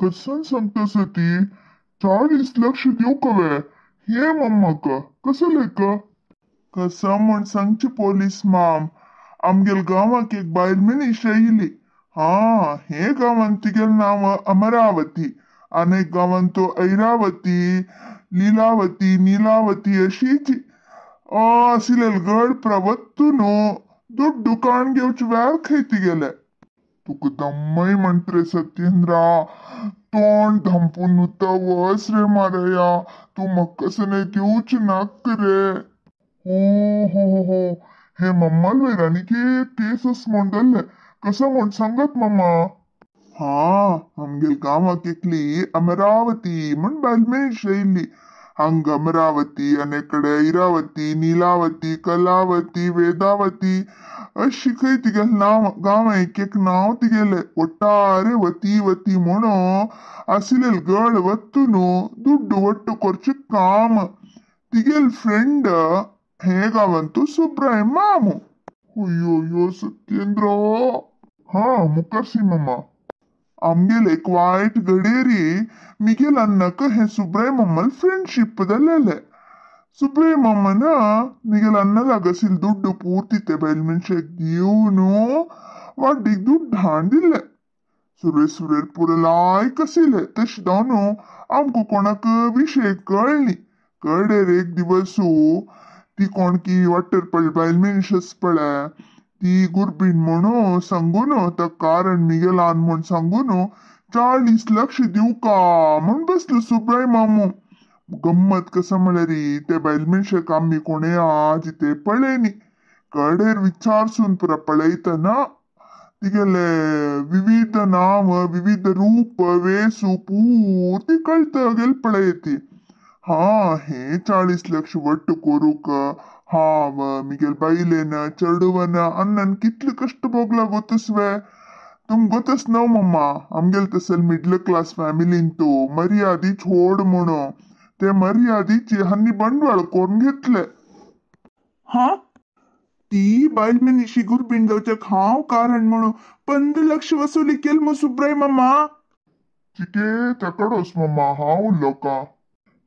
कसन सांगतास ती 40 लक्ष देऊ कवे हे मम्मा का कसं लेका कसं म्हण सांगची पोलीस माम आमगेल गावाक एक बायल मनीस येयली हा हे गावान तिगेल नाव अमरावती अनेक गावान तो ऐरावती लीलावती नीलावती अशीची आसिलेल गड प्रवत्तू नो दुड्डू काणगेवच व्याल खैती गेले तुक दम्मय म्हणत्रे सत्येंद्रा तोंड धंपून वस रे मारया तू मक्कसने देऊच नाक रे हो हे मम्माल वैराणी की तेसच म्हणले कसं म्हण सांगत मम्मा हा आमगेल गावाक एकली अमरावती म्हण बालमेन शैली हंग अमरावती अनेकडे इरावती नीलावती कलावती वेदावती अशी खंय तिगेल नाव गाव एक नाव तिगेले ಒಟ್ಟಾರೆ ವತಿ ವತಿ म्हणो आसिलेल गड वत्तुनु ದುಡ್ಡು ಒಟ್ಟು ಕೊರ್ಚು काम तिगेल फ्रेंड हे गावंतू सुब्राय मामू अयो सत्येंद्र हा मुकरसी मम्मा आमगेल एक वाईट गडेरी मिगेल अन्नक हे सुब्राय मम्मल फ्रेंडशिप दल्लेले ಸುಬ್ರೇ ಮಮ್ಮನ ನಿಗಲ ಅನ್ನದಾಗಸಿಲ್ ದುಡ್ಡು ಪೂರ್ತಿ ತೆಬೈಲ್ ಮನುಷ್ಯಕ್ ದೀವ್ನು ವಾಡಿಗ್ ದುಡ್ಡು ಹಾಂದಿಲ್ಲ सुरेर पुरलाय कसिले तश दावनो आमको कोणाक विषय कळली कळडेर एक दिवसू ती कोणकी वाटेर पडली बायल मनीस पळय ती गुरबीण म्हणू सांगून तर कारण मिगेलान म्हण सांगून 40 लक्ष दिवू का म्हण बसलो सुब्राय मामू गम्मत कसं म्हणरी ते बायल मनशाक आम्ही कोणे आज ते पळयनी कडेर विचारसून पुरा पळयतना तिगेले विविध नाव विविध रूप वेसू पूर्ती कळत गेल पळयती हा हे 40 लक्ष वट्ट करूक हाव मिगेल बायलेन चढवन अन्नन कितले कष्ट भोगला गोतस वे तुम गोतस नव मम्मा आमगेल तसल मिडल क्लास फॅमिलीन तो मर्यादी छोड म्हणो ते मर्यादेची हन्नी बंडवाळ करून घेतले हा ती बायल मनीशी गुरबीण जावच्याक हांव कारण म्हणून 15 लक्ष वसुली केल मग सुब्राय मामा चिके तकडोस मम्मा हांव लोका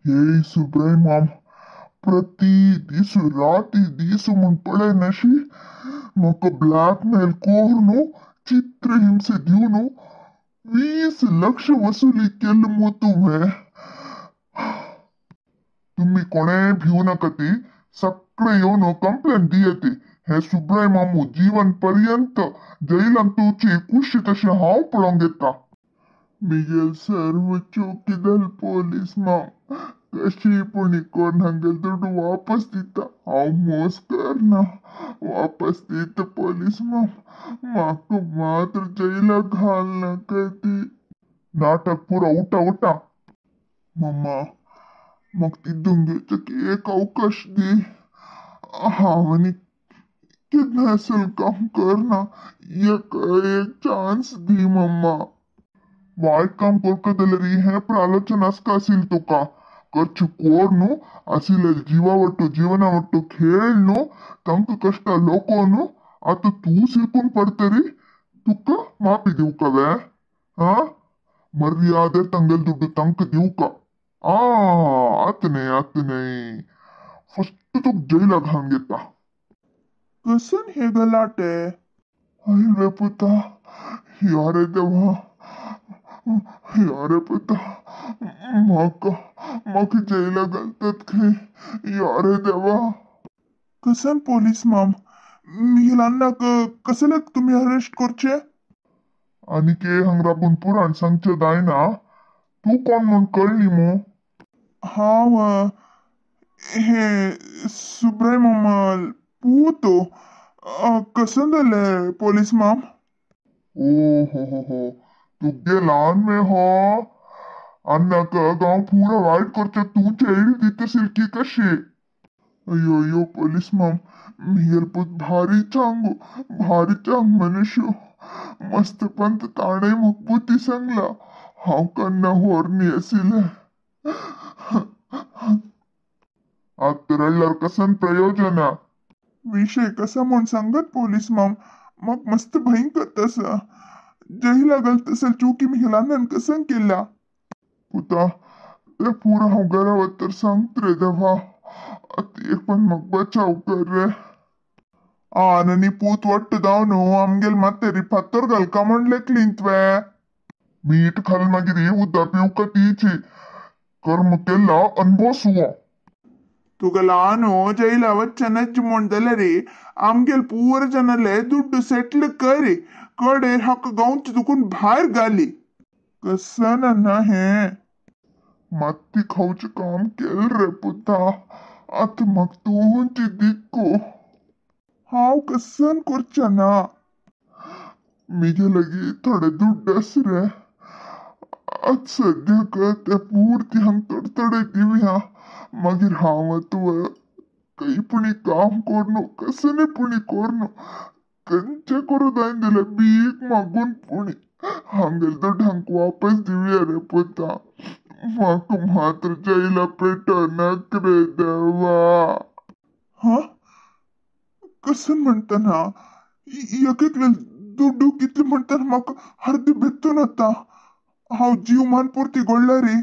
हे सुब्राय माम प्रति दिसू राती दिसू म्हण पळय नशी म्हाका ब्लॅकमेल करून चित्र हिंसे दिवन 20 लक्ष वसुली केल मग तुवें तुम्ही कोणे भिवू नका ती सगळे येऊन कंप्लेंट दियेते हे सुब्राय मामू जीवन पर्यंत जैलान तुची खुशी तशी हाव पळोवंक घेता मिगेल सर्व चौकीदार पोलीस माम कशी पुणी कोण हांगेल दुड्डू वापस दिता हांव मोस करना वापस दिता पोलीस माम म्हाका मात्र जैला घाल नाका ती नाटक पुरा उठा मम्मा मग ती दुंगेचक एक अवकाश दे हावनी कितना असल काम करना एक चान्स दी मम्मा वाईट काम कोरकदलरी हे प्रलोचन असकासिल तुका करचु कोर नु असिलेल जीवावट्टू जीवनावट्टू खेळ नु तंक कष्ट लोको नु आता तू सिल्कून पडतरी तुका माफी देऊ का वे हा मर्यादे ತಂಗೆಲ್ ದುಡ್ಡು तंक देऊ का आत नाही फक्त तो जैला घालून घेता कसन हे गलाटे वे पुता यारे देवा यारे पुता माका जैला घालतात खे यारे देवा कसन पोलीस माम मिगेलांना कसल्याक तुम्ही अरेस्ट करचे आणि के हंगरापून पुराण सांगचे दायना तू कोण म्हण कळली मो हाव हे सुब्राय मम्मल पूतो कसं झालंय पोलीस माम हो तू गेलान में हो अन्ना का गांव पूरा वाईट करते तू चेड़ी दितशील की कशी अयो पोलीस माम मिगेल पुत भारी चांग मनुष्य मस्त पंत ताणे मकबूती सांगला हाव कन्ना होरनी असिले आता रडल्यावर कसन प्रयोजन विषय कसा म्हणून सांगत पोलीस माम मग मस्त भयंकर तसा जहिला गलत असेल चुकी मी हिलांदन कसं केला पुता ते पूरा हांव घरावर तर सांगत रे देवा एक पण मग बचाव कर रे आननी पूत वट्ट दावनो आमगेल मत्तेरी पत्तर घालका म्हणले क्लिंतवे मीठ खाल मागिरी उद्दा पिवका तीची कर्म केला अनभोस हुआ ತುಗಲಾನು ಜೈಲ ವಚ್ಚನಜ್ಜು ಮೊಂಡಲರಿ ಆಮ್ಗೆಲ್ ಪೂರ ಜನಲೆ ದುಡ್ಡು ಸೆಟ್ಲ್ ಕರಿ ಕಡೆ ಹಕ್ಕ ಗೌಂಚ दुकून बाहेर गाली कसं ना हे मत्ती खाऊचे काम केल रे पुता आता मग तूची दिक्को हाव कसं करच्या ना मी लगी थोडे दुड्डस रे आज सध्या त्या पूर्ती हंग तडतडे दिव्या मागीर हांव तुवें काही पुणी काम करनो कसं पुणी करनो कंचे करू दायन दिले भीक मागून पुणी हांगेल तर ढंक वापस दिव्या रे पुता म्हाका मात्र जैला पेटनक रे देवा हा कसं म्हणतना एकले दुड्डू कितले म्हणतना म्हाका अर्धी भेटून आता हांव जीव मान पुरती गोडला रे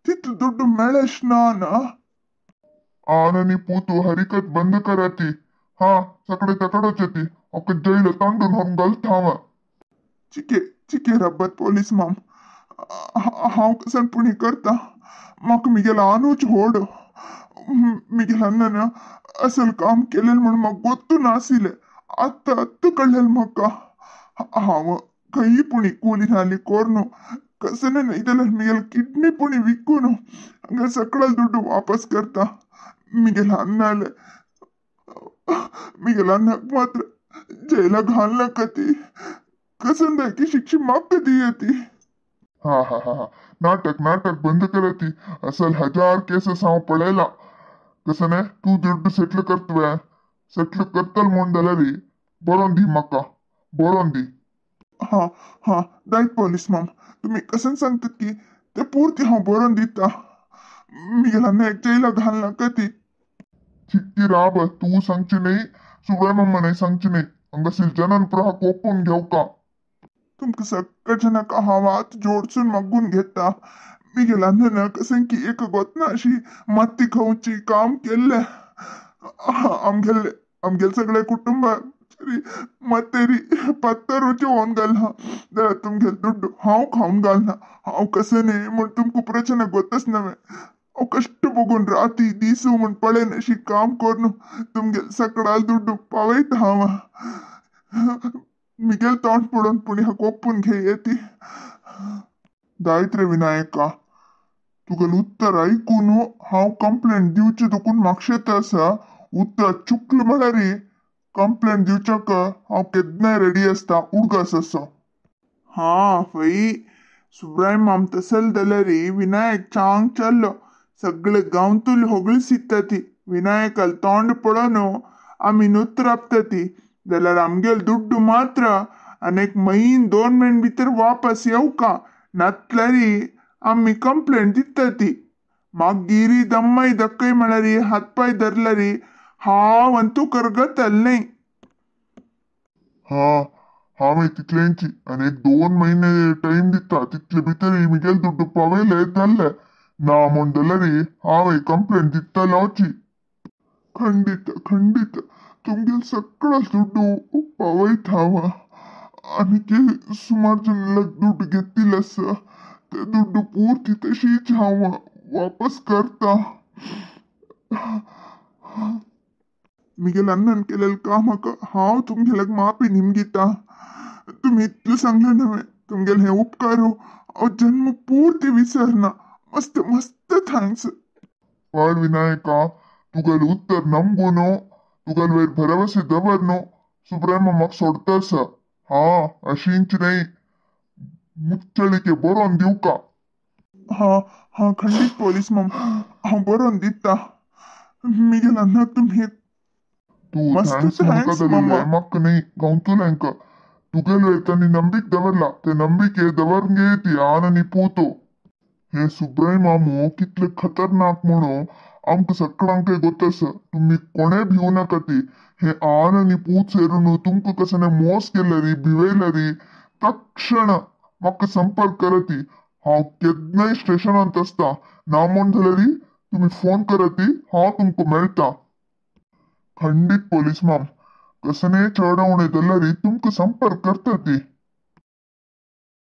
तितले दुड्डू मेळेश ना आननी पूतू हरिकत बंद कराती हा सकडे तकडच येती अक जैल तांडून होऊन गलथावा चिके चिके रब्बत पोलीस माम हांव कसन पुणी करता म्हाका मिगेला आनूच होड मिगेला अन्न असल काम केलेल म्हण म्हाका गोत्तू नासिले आत्ता कळलेल म्हाका हांव खंयी पुणी कोली नाली कोरनो कसं नाही जाल्यार मिगेल किडनी पुणी विकून हांगा सकळा दुड्डू वापस करता मिगेला अन्नाक मात्र जैला घालना कती कसं की शिक्षी माफ कधी येती हा हा हा हा नाटक बंद करती असल 1000 केसेस हांव पळयला कसं नाही तू दुड्डू सेटल करतवे सेटल करतल म्हूण जाल्यार बरोवन दी म्हाका बरोवन दी हा हा दायत पोलीस माम तुम्ही कसं सांगतात की ते पूर्ती हांव बरोवन दिता मिगेला नेक जैला घालना कती चिक्की राब तू सांगची नाही सुब्रमण्य नाही सांगची नाही हंगसील जनन प्रहाक ओपून घेऊ का तुमका सगळ्या हावात जोडसून मागून घेता मी गेला ना कसं की एक गोतना अशी माती खाऊची काम केले आमगेल सगळे कुटुंब मतेरी पत्तरूचे होऊन घालना जरा तुमगेल दुड्डू हांव खाऊन घालना हांव कसं नाही म्हण तुमका प्रचना गोतच नव्हे कष्ट बघून राती दिसू म्हण पळेन अशी काम करून तुमगेल सकडाल दुड्डू पावयत हांव मिगेल तोंड पडून पुणे हाक ओपून घे येती दायत रे विनायका तुगेल उत्तर ऐकून हांव कंप्लेंट दिवचे दुकून म्हाक्षेत आसा उत्तर चुकल म्हळ्यार कंप्लेंट दिवच्याक हांव केन्नाय रेडी असता उडगस असो हा फई सुब्रायम माम तसल जाल्यार विनायक चांग चल्लो सगळे गांवतुल होगळी सित्ता ती विनायकाल तोंड पडोन आमी नुत्रापता ती जाल्यार आमगेल दुड्डू मात्र अनेक 2 महिने भितर वापस येऊ का नातल्यारी आम्ही कंप्लेंट दिता ती माग गिरी दम्माई दक्कय म्हणारी हातपाय धरलारी हांव अंतू करगतल नाही हा हांव तितल्यांची आणि 2 महिने टाइम दिता तितले भितर मिगेल दुड्डू पावयले जाल्ले ना म्हण जाल्यार हांव कंप्लेंट दिता लावची खंडित तुमगेल सगळा दुड्डू पावयत हांव आणि ते सुमार जणांना दुड्डू घेतील आसा ते दुड्डू पूर्ती तशीच हांव वापस करता मिगेल अन्नन केलेलं कामाक हांव तुमगेल्याक माफी निमगिता तुम्ही इतलें सांगलें नव्हे तुमगेल हे उपकार हांव जन्म पूर्ती विसरना मस्त मस्त थँक्स पण विनायका तुगेल उत्तर नमगून तुगेल वयर भरवसे दवरनो सुब्रह्म म्हाका सोडतास हा अशींच नाही मुच्चळीके बरोवन दिवू का हा हा खंडीत पोलीस मम हांव बरोवन दिता मिगेल अन्नाक तुम्ही तू थँक्स म्हाका नाही गांवतुल्यांक तुगेल वयर तांणी नंबीक दवरला ते नंबीके दवरून ती आननी पोतो हे सुब्रय मामू कितले खतरनाक म्हणून आमकां सगळ्यांक गोतस तुम्ही कोणे भिवू नाका ती हे आन आनी पूत सेरून तुमकां कसं मोस केला री भिवयला री तक्षण म्हाका संपर्क कराती. हांव केन्नाय स्टेशनांत आसता. नामोन जाल्यार तुम्ही फोन कराती, हांव तुमकां मेळटा. खंडीत पोलीस माम, कसने चड उणें जाल्यार तुमकां संपर्क करता ती.